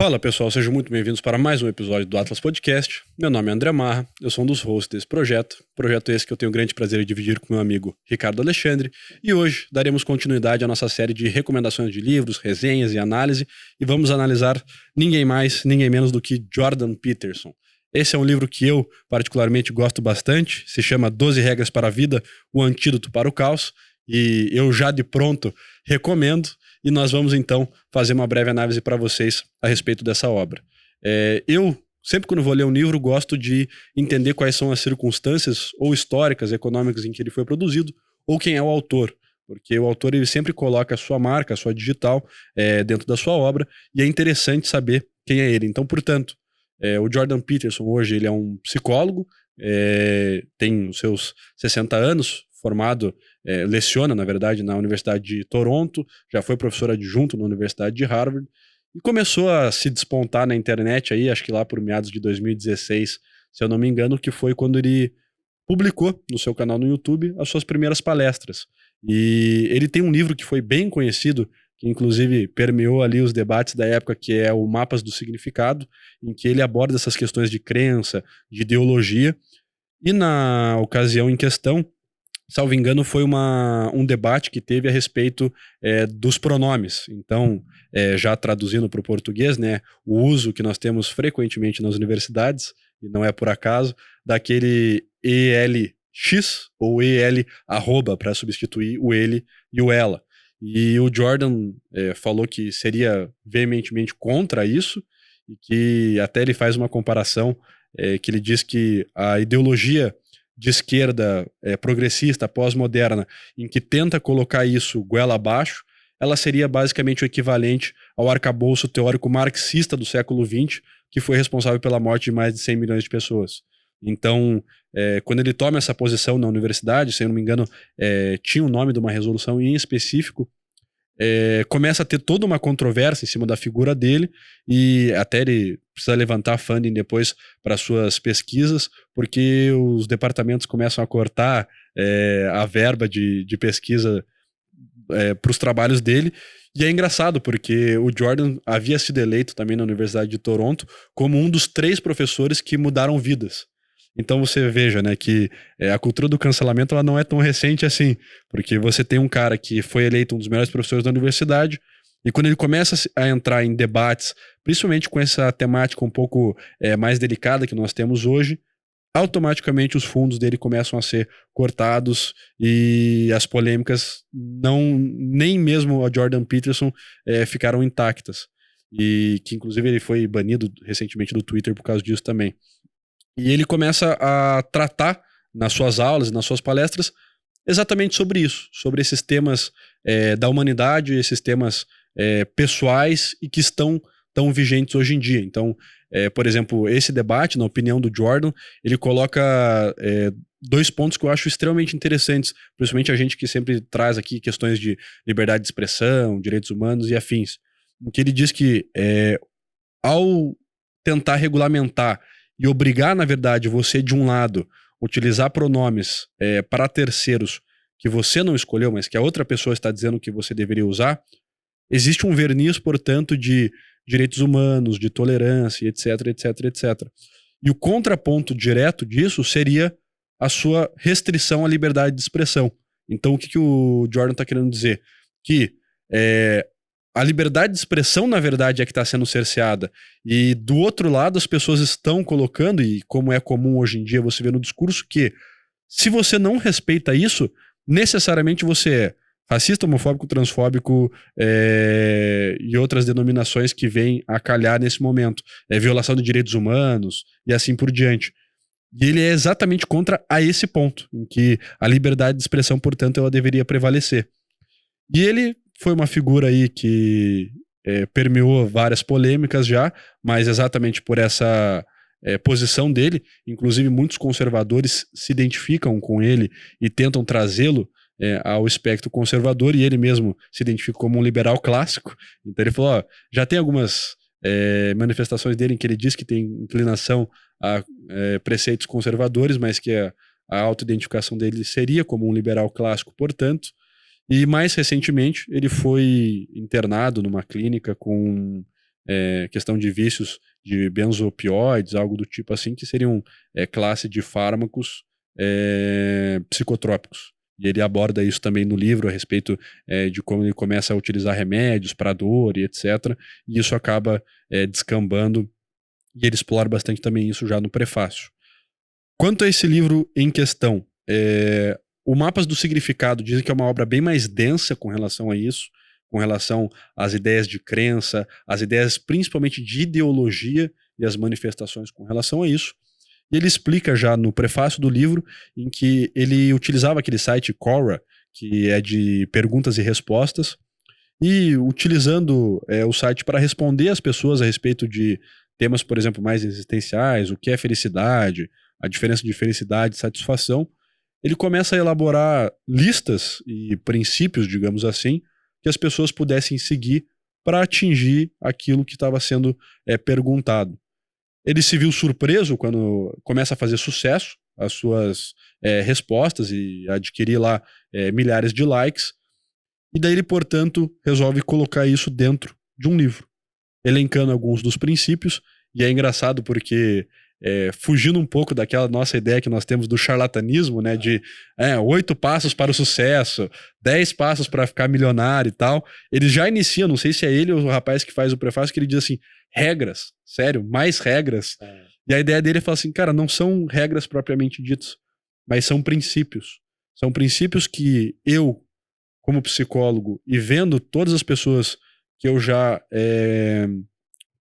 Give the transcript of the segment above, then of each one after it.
Fala pessoal, sejam muito bem-vindos para mais um episódio do Atlas Podcast. Meu nome é André Marra, eu sou um dos hosts desse projeto esse que eu tenho o grande prazer de dividir com meu amigo Ricardo Alexandre, e hoje daremos continuidade à nossa série de recomendações de livros, resenhas e análise, e vamos analisar ninguém mais, ninguém menos do que Jordan Peterson. Esse é um livro que eu particularmente gosto bastante, se chama 12 Regras para a Vida, o Antídoto para o Caos, e eu já de pronto recomendo. E nós vamos, então, fazer uma breve análise para vocês a respeito dessa obra. Eu, sempre quando vou ler um livro, gosto de entender quais são as circunstâncias ou históricas, econômicas em que ele foi produzido, ou quem é o autor. Porque o autor ele sempre coloca a sua marca, a sua digital, dentro da sua obra, e é interessante saber quem é ele. Então, portanto, o Jordan Peterson hoje ele é um psicólogo, tem os seus 60 anos, formado, leciona, na verdade, na Universidade de Toronto, já foi professor adjunto na Universidade de Harvard, e começou a se despontar na internet aí, acho que lá por meados de 2016, se eu não me engano, que foi quando ele publicou no seu canal no YouTube as suas primeiras palestras. E ele tem um livro que foi bem conhecido, que inclusive permeou ali os debates da época, que é o Mapas do Significado, em que ele aborda essas questões de crença, de ideologia, e na ocasião em questão, salvo engano, foi um debate que teve a respeito dos pronomes. Então, já traduzindo para o português, né, o uso que nós temos frequentemente nas universidades, e não é por acaso, daquele ELX ou EL arroba para substituir o ele e o ela. E o Jordan falou que seria veementemente contra isso, e que até ele faz uma comparação que ele diz que a ideologia de esquerda progressista, pós-moderna, em que tenta colocar isso goela abaixo, ela seria basicamente o equivalente ao arcabouço teórico marxista do século XX, que foi responsável pela morte de mais de 100 milhões de pessoas. Então, quando ele toma essa posição na universidade, se eu não me engano, tinha o nome de uma resolução em específico, começa a ter toda uma controvérsia em cima da figura dele, e até ele precisa levantar funding depois para suas pesquisas, porque os departamentos começam a cortar a verba de pesquisa para os trabalhos dele. E é engraçado, porque o Jordan havia sido eleito também na Universidade de Toronto como um dos 3 professores que mudaram vidas. Então você veja, né, que a cultura do cancelamento ela não é tão recente assim, porque você tem um cara que foi eleito um dos melhores professores da universidade, e quando ele começa a entrar em debates, principalmente com essa temática um pouco mais delicada que nós temos hoje, automaticamente os fundos dele começam a ser cortados, e as polêmicas, nem mesmo a Jordan Peterson ficaram intactas. E que inclusive ele foi banido recentemente do Twitter por causa disso também. E ele começa a tratar nas suas aulas, nas suas palestras, exatamente sobre isso, sobre esses temas da humanidade, esses temas pessoais e que estão tão vigentes hoje em dia. Então, por exemplo, esse debate, na opinião do Jordan, ele coloca 2 pontos que eu acho extremamente interessantes, principalmente a gente que sempre traz aqui questões de liberdade de expressão, direitos humanos e afins. Em que ele diz que ao tentar regulamentar e obrigar, na verdade, você, de um lado, utilizar pronomes para terceiros que você não escolheu, mas que a outra pessoa está dizendo que você deveria usar, existe um verniz, portanto, de direitos humanos, de tolerância, etc, etc, etc. E o contraponto direto disso seria a sua restrição à liberdade de expressão. Então, o que o Jordan está querendo dizer? Que a liberdade de expressão, na verdade, é que está sendo cerceada. E do outro lado, as pessoas estão colocando, e como é comum hoje em dia você vê no discurso, que se você não respeita isso, necessariamente você é racista, homofóbico, transfóbico e outras denominações que vêm a calhar nesse momento. Violação de direitos humanos e assim por diante. E ele é exatamente contra a esse ponto, em que a liberdade de expressão, portanto, ela deveria prevalecer. E ele foi uma figura aí que permeou várias polêmicas já, mas exatamente por essa posição dele, inclusive muitos conservadores se identificam com ele e tentam trazê-lo ao espectro conservador, e ele mesmo se identifica como um liberal clássico. Então ele falou, ó, já tem algumas manifestações dele em que ele diz que tem inclinação a preceitos conservadores, mas que a autoidentificação dele seria como um liberal clássico, portanto. E mais recentemente ele foi internado numa clínica com questão de vícios de benzoopioides, algo do tipo assim, que seriam classe de fármacos psicotrópicos. E ele aborda isso também no livro a respeito de como ele começa a utilizar remédios para dor e etc. E isso acaba descambando, e ele explora bastante também isso já no prefácio. Quanto a esse livro em questão, o Mapas do Significado dizem que é uma obra bem mais densa com relação a isso, com relação às ideias de crença, às ideias principalmente de ideologia e as manifestações com relação a isso. E ele explica já no prefácio do livro em que ele utilizava aquele site Quora, que é de perguntas e respostas, e utilizando o site para responder às pessoas a respeito de temas, por exemplo, mais existenciais, o que é felicidade, a diferença de felicidade e satisfação, ele começa a elaborar listas e princípios, digamos assim, que as pessoas pudessem seguir para atingir aquilo que estava sendo perguntado. Ele se viu surpreso quando começa a fazer sucesso as suas respostas e adquirir lá milhares de likes, e daí ele, portanto, resolve colocar isso dentro de um livro, elencando alguns dos princípios. E é engraçado porque fugindo um pouco daquela nossa ideia que nós temos do charlatanismo, né, de 8 passos para o sucesso, 10 passos para ficar milionário e tal, ele já inicia, não sei se é ele ou o rapaz que faz o prefácio, que ele diz assim, regras, sério, mais regras. E a ideia dele é falar assim, cara, não são regras propriamente ditas, mas são princípios. São princípios que eu, como psicólogo, e vendo todas as pessoas que eu já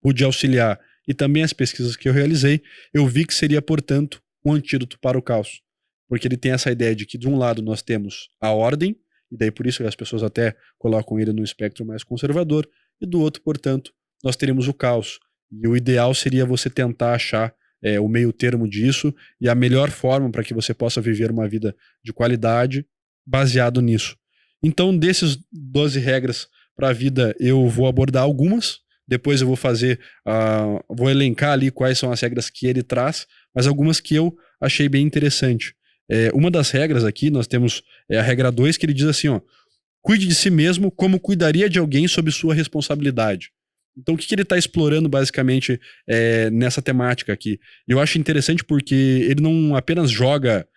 pude auxiliar, e também as pesquisas que eu realizei, eu vi que seria, portanto, um antídoto para o caos. Porque ele tem essa ideia de que, de um lado, nós temos a ordem, e daí por isso as pessoas até colocam ele no espectro mais conservador, e do outro, portanto, nós teríamos o caos. E o ideal seria você tentar achar o meio termo disso, e a melhor forma para que você possa viver uma vida de qualidade baseado nisso. Então, desses 12 regras para a vida, eu vou abordar algumas. Depois eu vou vou elencar ali quais são as regras que ele traz, mas algumas que eu achei bem interessante. Uma das regras aqui, nós temos a regra 2, que ele diz assim, cuide de si mesmo como cuidaria de alguém sob sua responsabilidade. Então o que ele está explorando basicamente nessa temática aqui? Eu acho interessante porque ele não apenas joga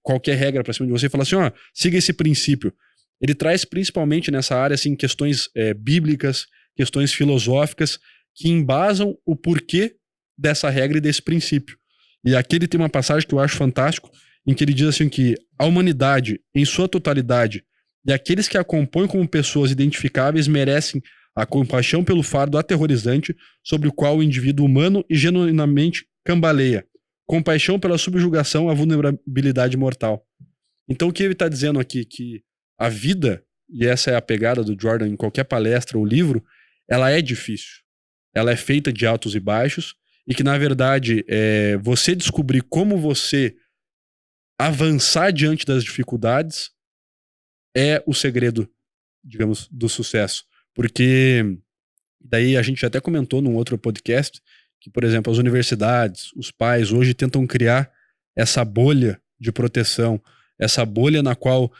qualquer regra para cima de você e fala assim, siga esse princípio. Ele traz principalmente nessa área assim, questões bíblicas, questões filosóficas que embasam o porquê dessa regra e desse princípio. E aqui ele tem uma passagem que eu acho fantástico, em que ele diz assim que a humanidade, em sua totalidade, e aqueles que a compõem como pessoas identificáveis merecem a compaixão pelo fardo aterrorizante sobre o qual o indivíduo humano e genuinamente cambaleia, compaixão pela subjugação à vulnerabilidade mortal. Então o que ele está dizendo aqui? Que a vida, e essa é a pegada do Jordan em qualquer palestra ou livro, ela é difícil. Ela é feita de altos e baixos, e que, na verdade, você descobrir como você avançar diante das dificuldades é o segredo, digamos, do sucesso. Porque daí a gente até comentou num outro podcast que, por exemplo, as universidades, os pais hoje tentam criar essa bolha de proteção, essa bolha na qual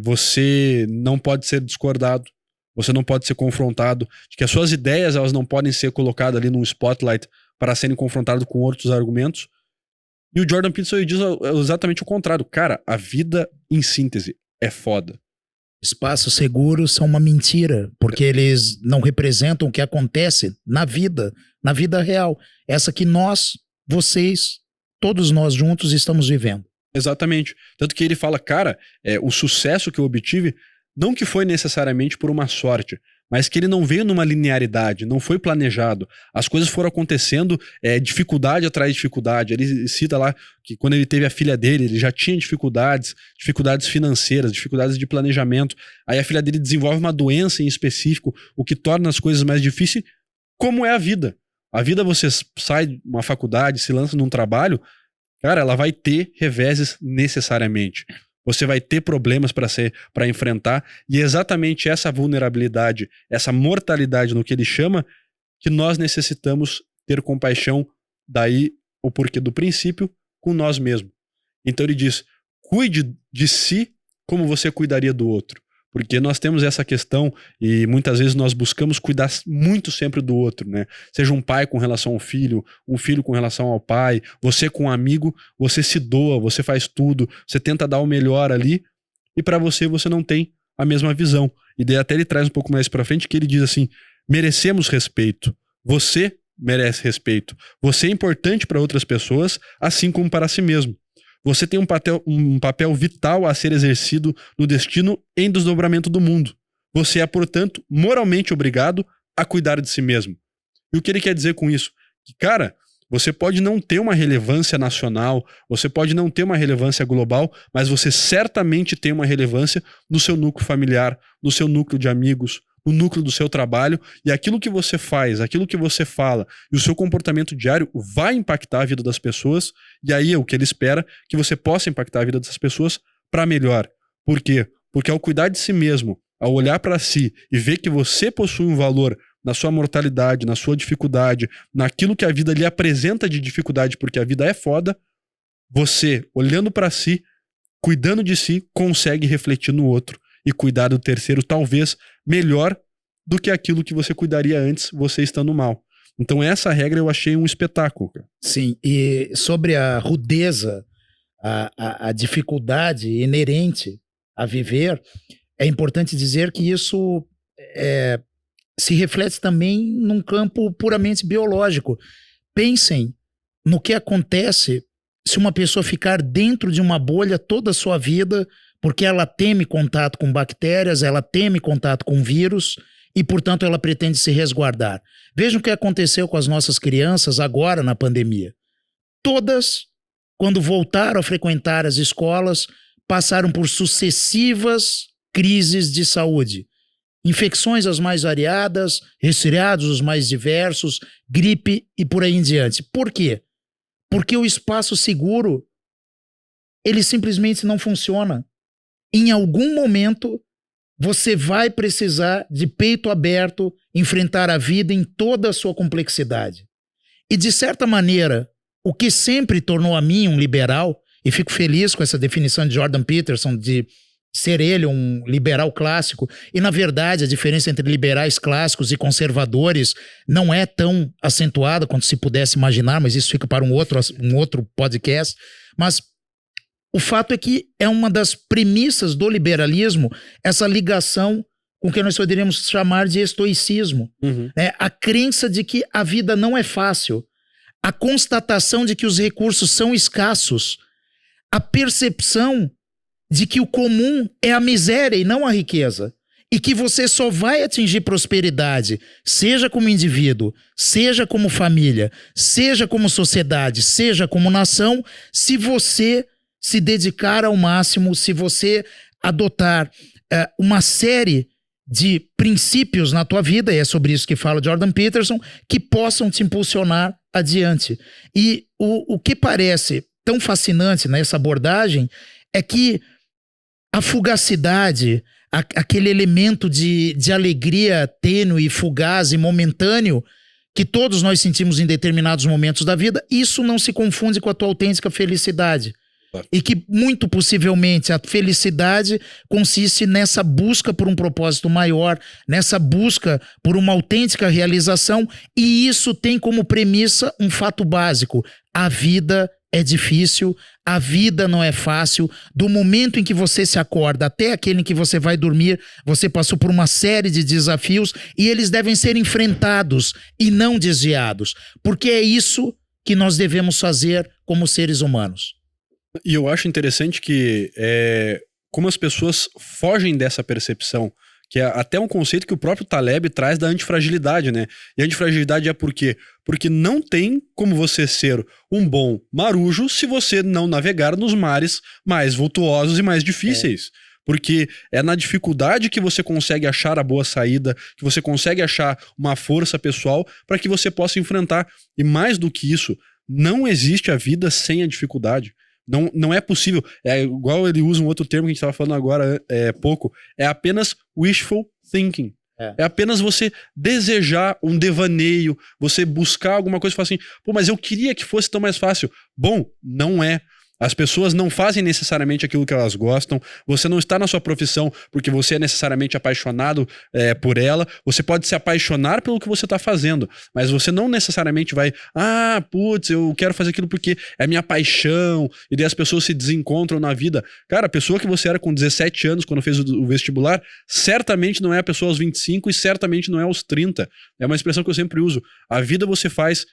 você não pode ser discordado, você não pode ser confrontado, de que as suas ideias elas não podem ser colocadas ali num spotlight para serem confrontadas com outros argumentos. E o Jordan Peterson diz exatamente o contrário. Cara, a vida, em síntese, é foda. Espaços seguros são uma mentira, porque eles não representam o que acontece na vida real. Essa que nós, vocês, todos nós juntos estamos vivendo. Exatamente. Tanto que ele fala, cara, o sucesso que eu obtive, não que foi necessariamente por uma sorte, mas que ele não veio numa linearidade, não foi planejado. As coisas foram acontecendo, dificuldade atrás de dificuldade. Ele cita lá que quando ele teve a filha dele, ele já tinha dificuldades financeiras, dificuldades de planejamento. Aí a filha dele desenvolve uma doença em específico, o que torna as coisas mais difíceis, como é a vida. A vida, você sai de uma faculdade, se lança num trabalho, cara, ela vai ter reveses necessariamente. Você vai ter problemas para enfrentar, e é exatamente essa vulnerabilidade, essa mortalidade no que ele chama, que nós necessitamos ter compaixão, daí o porquê do princípio, com nós mesmos. Então ele diz, cuide de si como você cuidaria do outro. Porque nós temos essa questão e muitas vezes nós buscamos cuidar muito sempre do outro, né? Seja um pai com relação ao filho, um filho com relação ao pai, você com um amigo, você se doa, você faz tudo, você tenta dar o melhor ali e pra você não tem a mesma visão. E daí até ele traz um pouco mais pra frente que ele diz assim, merecemos respeito, você merece respeito, você é importante para outras pessoas, assim como para si mesmo. Você tem um papel vital a ser exercido no destino em desdobramento do mundo. Você é, portanto, moralmente obrigado a cuidar de si mesmo. E o que ele quer dizer com isso? Que, cara, você pode não ter uma relevância nacional, você pode não ter uma relevância global, mas você certamente tem uma relevância no seu núcleo familiar, no seu núcleo de amigos, no núcleo do seu trabalho, e aquilo que você faz, aquilo que você fala e o seu comportamento diário vai impactar a vida das pessoas, e aí é o que ele espera, que você possa impactar a vida dessas pessoas para melhor. Por quê? Porque ao cuidar de si mesmo, ao olhar para si e ver que você possui um valor na sua mortalidade, na sua dificuldade, naquilo que a vida lhe apresenta de dificuldade, porque a vida é foda, você, olhando para si, cuidando de si, consegue refletir no outro e cuidar do terceiro, talvez melhor do que aquilo que você cuidaria antes, você estando mal. Então essa regra eu achei um espetáculo. Cara. Sim, e sobre a rudeza, a dificuldade inerente a viver, é importante dizer que isso se reflete também num campo puramente biológico. Pensem no que acontece se uma pessoa ficar dentro de uma bolha toda a sua vida, porque ela teme contato com bactérias, ela teme contato com vírus e, portanto, ela pretende se resguardar. Vejam o que aconteceu com as nossas crianças agora na pandemia. Todas, quando voltaram a frequentar as escolas, passaram por sucessivas crises de saúde. Infecções as mais variadas, resfriados os mais diversos, gripe e por aí em diante. Por quê? Porque o espaço seguro, ele simplesmente não funciona. Em algum momento, você vai precisar, de peito aberto, enfrentar a vida em toda a sua complexidade. E, de certa maneira, o que sempre tornou a mim um liberal, e fico feliz com essa definição de Jordan Peterson, de ser ele um liberal clássico, e, na verdade, a diferença entre liberais clássicos e conservadores não é tão acentuada quanto se pudesse imaginar, mas isso fica para um outro podcast. Mas o fato é que é uma das premissas do liberalismo essa ligação com o que nós poderíamos chamar de estoicismo. A crença de que a vida não é fácil, a constatação de que os recursos são escassos, a percepção de que o comum é a miséria e não a riqueza, e que você só vai atingir prosperidade, seja como indivíduo, seja como família, seja como sociedade, seja como nação, se você se dedicar ao máximo, se você adotar uma série de princípios na tua vida, e é sobre isso que fala Jordan Peterson, que possam te impulsionar adiante. E o que parece tão fascinante nessa abordagem é que a fugacidade, aquele elemento de alegria tênue, fugaz e momentâneo que todos nós sentimos em determinados momentos da vida, isso não se confunde com a tua autêntica felicidade. E que, muito possivelmente, a felicidade consiste nessa busca por um propósito maior, nessa busca por uma autêntica realização, e isso tem como premissa um fato básico: a vida é difícil, a vida não é fácil. Do momento em que você se acorda até aquele em que você vai dormir, você passou por uma série de desafios e eles devem ser enfrentados e não desviados, porque é isso que nós devemos fazer como seres humanos. E eu acho interessante que como as pessoas fogem dessa percepção, que é até um conceito que o próprio Taleb traz da antifragilidade, né? E a antifragilidade é por quê? Porque não tem como você ser um bom marujo se você não navegar nos mares mais vultuosos e mais difíceis. Porque é na dificuldade que você consegue achar a boa saída, que você consegue achar uma força pessoal para que você possa enfrentar. E mais do que isso, não existe a vida sem a dificuldade. Não é possível. É igual ele usa um outro termo que a gente estava falando agora pouco. É apenas wishful thinking. É apenas você desejar um devaneio, você buscar alguma coisa e falar assim, pô, mas eu queria que fosse tão mais fácil. Bom, não é. As pessoas não fazem necessariamente aquilo que elas gostam. Você não está na sua profissão porque você é necessariamente apaixonado por ela. Você pode se apaixonar pelo que você está fazendo, mas você não necessariamente vai, putz, eu quero fazer aquilo porque é minha paixão, e daí as pessoas se desencontram na vida. Cara, a pessoa que você era com 17 anos quando fez o vestibular, certamente não é a pessoa aos 25 e certamente não é aos 30. É uma expressão que eu sempre uso. A vida você faz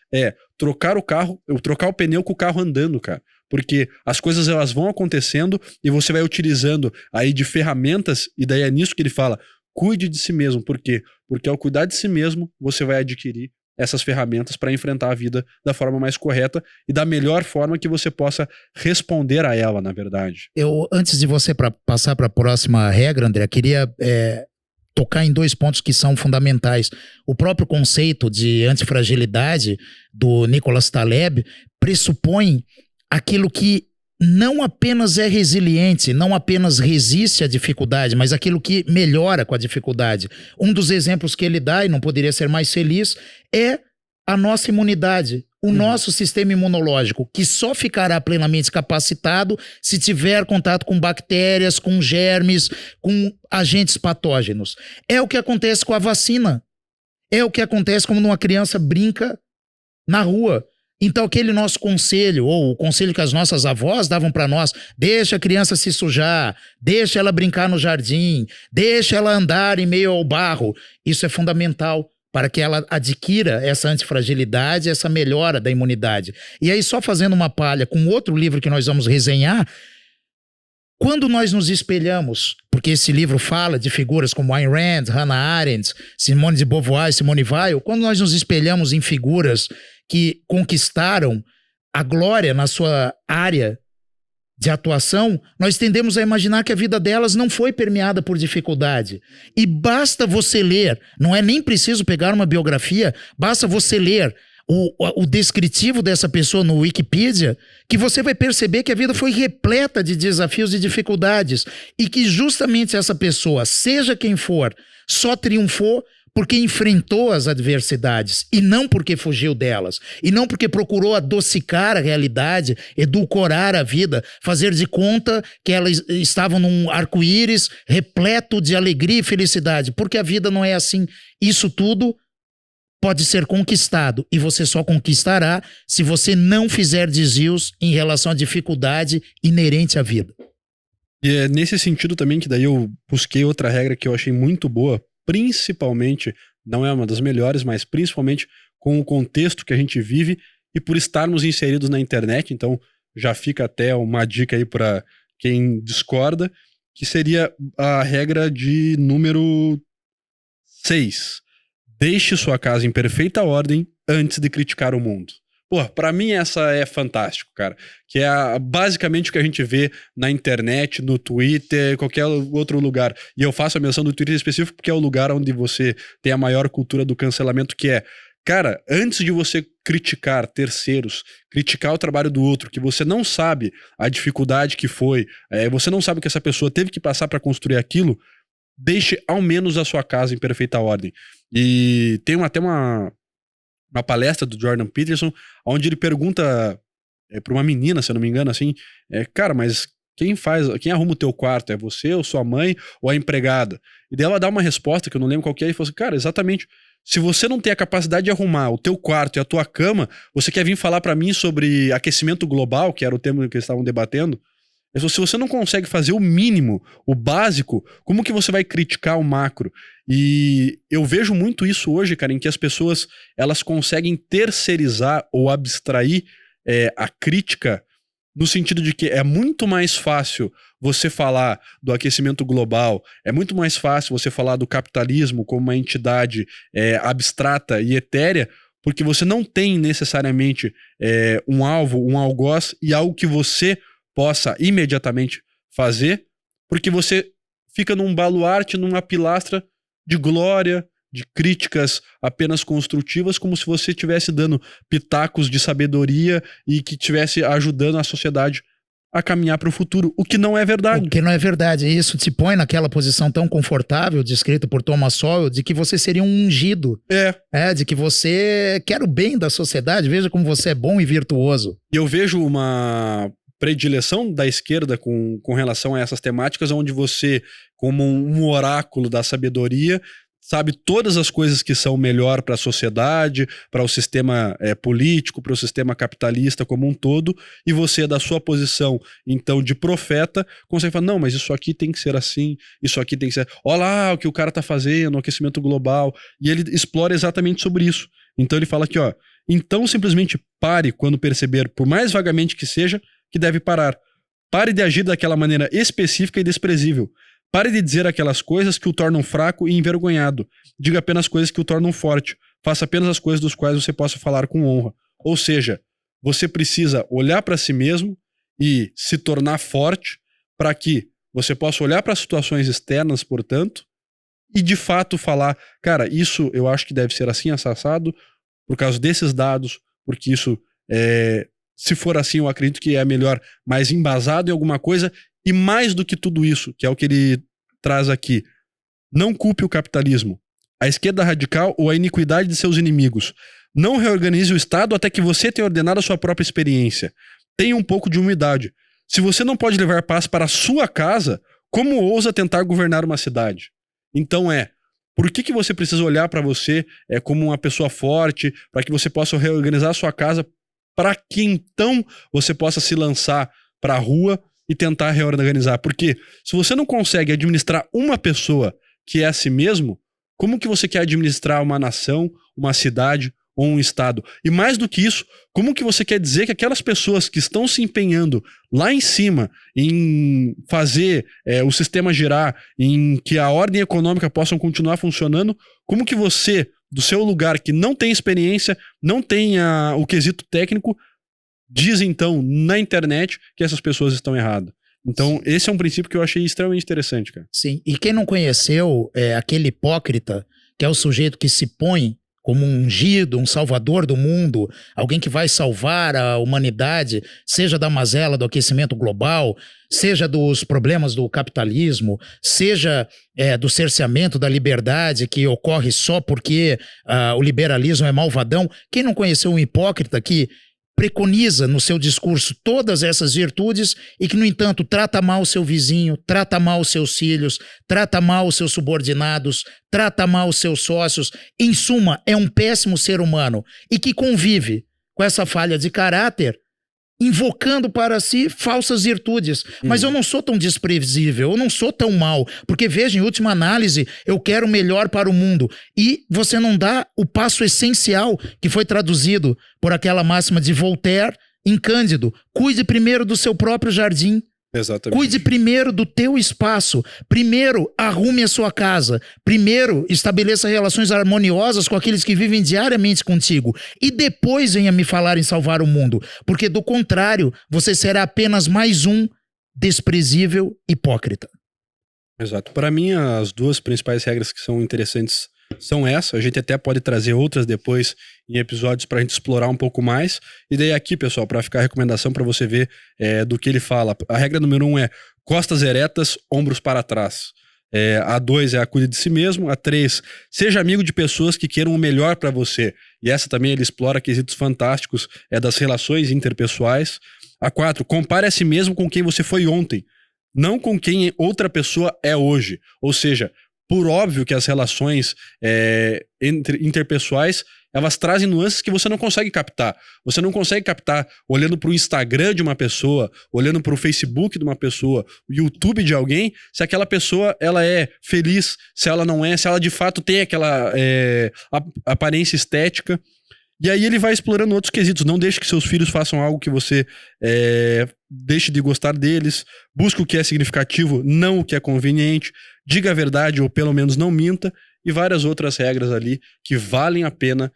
trocar o pneu com o carro andando, cara. Porque as coisas elas vão acontecendo e você vai utilizando aí de ferramentas, e daí é nisso que ele fala, cuide de si mesmo. Por quê? Porque ao cuidar de si mesmo, você vai adquirir essas ferramentas para enfrentar a vida da forma mais correta e da melhor forma que você possa responder a ela, na verdade. Antes de você passar para a próxima regra, André, queria tocar em 2 pontos que são fundamentais. O próprio conceito de antifragilidade do Nicholas Taleb pressupõe aquilo que não apenas é resiliente, não apenas resiste à dificuldade, mas aquilo que melhora com a dificuldade. Um dos exemplos que ele dá, e não poderia ser mais feliz, é a nossa imunidade, o nosso sistema imunológico, que só ficará plenamente capacitado se tiver contato com bactérias, com germes, com agentes patógenos. É o que acontece com a vacina. É o que acontece quando uma criança brinca na rua. Então aquele nosso conselho, ou o conselho que as nossas avós davam para nós, deixa a criança se sujar, deixa ela brincar no jardim, deixa ela andar em meio ao barro, isso é fundamental para que ela adquira essa antifragilidade, essa melhora da imunidade. E aí só fazendo uma palha com outro livro que nós vamos resenhar, quando nós nos espelhamos, porque esse livro fala de figuras como Ayn Rand, Hannah Arendt, Simone de Beauvoir, Simone Weil, quando nós nos espelhamos em figuras que conquistaram a glória na sua área de atuação, nós tendemos a imaginar que a vida delas não foi permeada por dificuldade. E basta você ler, não é nem preciso pegar uma biografia, basta você ler o descritivo dessa pessoa no Wikipedia, que você vai perceber que a vida foi repleta de desafios e dificuldades, e que justamente essa pessoa, seja quem for, só triunfou porque enfrentou as adversidades, e não porque fugiu delas, e não porque procurou adocicar a realidade, edulcorar a vida, fazer de conta que elas estavam num arco-íris repleto de alegria e felicidade, porque a vida não é assim. Isso tudo pode ser conquistado, e você só conquistará se você não fizer desvios em relação à dificuldade inerente à vida. E é nesse sentido também que daí eu busquei outra regra que eu achei muito boa, principalmente, não é uma das melhores, mas principalmente com o contexto que a gente vive e por estarmos inseridos na internet. Então já fica até uma dica aí para quem discorda, que seria a regra de número 6. Deixe sua casa em perfeita ordem antes de criticar o mundo. Pô, pra mim essa é fantástico, cara. Que é basicamente o que a gente vê na internet, no Twitter, qualquer outro lugar. E eu faço a menção do Twitter específico porque é o lugar onde você tem a maior cultura do cancelamento, que é, cara, antes de você criticar terceiros, criticar o trabalho do outro, que você não sabe a dificuldade que foi, você não sabe o que essa pessoa teve que passar pra construir aquilo, deixe ao menos a sua casa em perfeita ordem. E tem até uma palestra do Jordan Peterson, onde ele pergunta pra uma menina, se eu não me engano, assim, cara, mas quem arruma o teu quarto? É você, ou sua mãe, ou a empregada? E daí ela dá uma resposta, que eu não lembro qual que é, e fala assim, cara, exatamente, se você não tem a capacidade de arrumar o teu quarto e a tua cama, você quer vir falar pra mim sobre aquecimento global, que era o tema que eles estavam debatendo? Se você não consegue fazer o mínimo, o básico, como que você vai criticar o macro? E eu vejo muito isso hoje, cara, em que as pessoas elas conseguem terceirizar ou abstrair a crítica, no sentido de que é muito mais fácil você falar do aquecimento global, é muito mais fácil você falar do capitalismo como uma entidade abstrata e etérea, porque você não tem necessariamente um alvo, um algoz e algo que você possa imediatamente fazer, porque você fica num baluarte, numa pilastra de glória, de críticas apenas construtivas, como se você estivesse dando pitacos de sabedoria e que estivesse ajudando a sociedade a caminhar para o futuro, o que não é verdade. O que não é verdade. Isso te põe naquela posição tão confortável, descrita por Thomas Sowell, de que você seria um ungido. De que você quer o bem da sociedade, veja como você é bom e virtuoso. E eu vejo uma predileção da esquerda com relação a essas temáticas, onde você, como um oráculo da sabedoria, sabe todas as coisas que são melhor para a sociedade, para o sistema político, para o sistema capitalista como um todo, e você, da sua posição, então, de profeta, consegue falar, não, mas isso aqui tem que ser assim, isso aqui tem que ser... Olha lá o que o cara tá fazendo, o aquecimento global, e ele explora exatamente sobre isso. Então ele fala aqui, ó, então simplesmente pare quando perceber, por mais vagamente que seja, que deve parar. Pare de agir daquela maneira específica e desprezível. Pare de dizer aquelas coisas que o tornam fraco e envergonhado. Diga apenas coisas que o tornam forte. Faça apenas as coisas dos quais você possa falar com honra. Ou seja, você precisa olhar para si mesmo e se tornar forte para que você possa olhar para situações externas, portanto, e de fato falar, cara, isso eu acho que deve ser assim, assado, por causa desses dados, porque isso, se for assim, eu acredito que é melhor, mais embasado em alguma coisa. E mais do que tudo isso, que é o que ele traz aqui, não culpe o capitalismo, a esquerda radical ou a iniquidade de seus inimigos. Não reorganize o Estado até que você tenha ordenado a sua própria experiência. Tenha um pouco de humildade. Se você não pode levar paz para a sua casa, como ousa tentar governar uma cidade? Então por que você precisa olhar para você como uma pessoa forte, para que você possa reorganizar a sua casa, para que então você possa se lançar para a rua e tentar reorganizar? Porque se você não consegue administrar uma pessoa que é a si mesmo, como que você quer administrar uma nação, uma cidade ou um estado? E mais do que isso, como que você quer dizer que aquelas pessoas que estão se empenhando lá em cima em fazer o sistema girar, em que a ordem econômica possa continuar funcionando, como que você, do seu lugar que não tem experiência, não tem o quesito técnico, diz então na internet que essas pessoas estão erradas? Então, esse é um princípio que eu achei extremamente interessante, cara. Sim, e quem não conheceu aquele hipócrita, que é o sujeito que se põe como um ungido, um salvador do mundo, alguém que vai salvar a humanidade, seja da mazela do aquecimento global, seja dos problemas do capitalismo, seja do cerceamento da liberdade que ocorre só porque o liberalismo é malvadão. Quem não conheceu um hipócrita que preconiza no seu discurso todas essas virtudes e que, no entanto, trata mal o seu vizinho, trata mal os seus filhos, trata mal os seus subordinados, trata mal os seus sócios, em suma, é um péssimo ser humano e que convive com essa falha de caráter, invocando para si falsas virtudes. Mas eu não sou tão desprezível, eu não sou tão mal, porque veja, em última análise, eu quero o melhor para o mundo. E você não dá o passo essencial que foi traduzido por aquela máxima de Voltaire em Cândido: cuide primeiro do seu próprio jardim. Exatamente. Cuide primeiro do teu espaço. Primeiro, arrume a sua casa. Primeiro, estabeleça relações harmoniosas com aqueles que vivem diariamente contigo. E depois venha me falar em salvar o mundo. Porque, do contrário, você será apenas mais um desprezível hipócrita. Exato. Para mim, as duas principais regras que são interessantes são essas. A gente até pode trazer outras depois em episódios para a gente explorar um pouco mais. E daí aqui, pessoal, para ficar a recomendação para você ver do que ele fala. A regra número 1 é costas eretas, ombros para trás. A 2 é a cuide de si mesmo. A 3, seja amigo de pessoas que queiram o melhor para você. E essa também ele explora quesitos fantásticos das relações interpessoais. A 4, compare a si mesmo com quem você foi ontem, não com quem outra pessoa é hoje. Ou seja, por óbvio que as relações interpessoais, elas trazem nuances que você não consegue captar. Você não consegue captar olhando para o Instagram de uma pessoa, olhando para o Facebook de uma pessoa, o YouTube de alguém, se aquela pessoa ela é feliz, se ela não é, se ela de fato tem aquela aparência estética. E aí ele vai explorando outros quesitos. Não deixe que seus filhos façam algo que você deixe de gostar deles. Busque o que é significativo, não o que é conveniente. Diga a verdade ou pelo menos não minta. E várias outras regras ali que valem a pena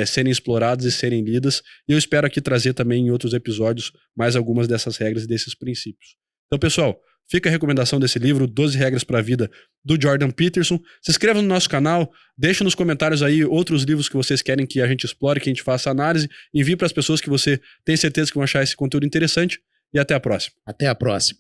serem exploradas e serem lidas. E eu espero aqui trazer também em outros episódios mais algumas dessas regras e desses princípios. Então, pessoal, fica a recomendação desse livro, 12 Regras para a Vida, do Jordan Peterson. Se inscreva no nosso canal, deixe nos comentários aí outros livros que vocês querem que a gente explore, que a gente faça análise. Envie para as pessoas que você tem certeza que vão achar esse conteúdo interessante. E até a próxima. Até a próxima.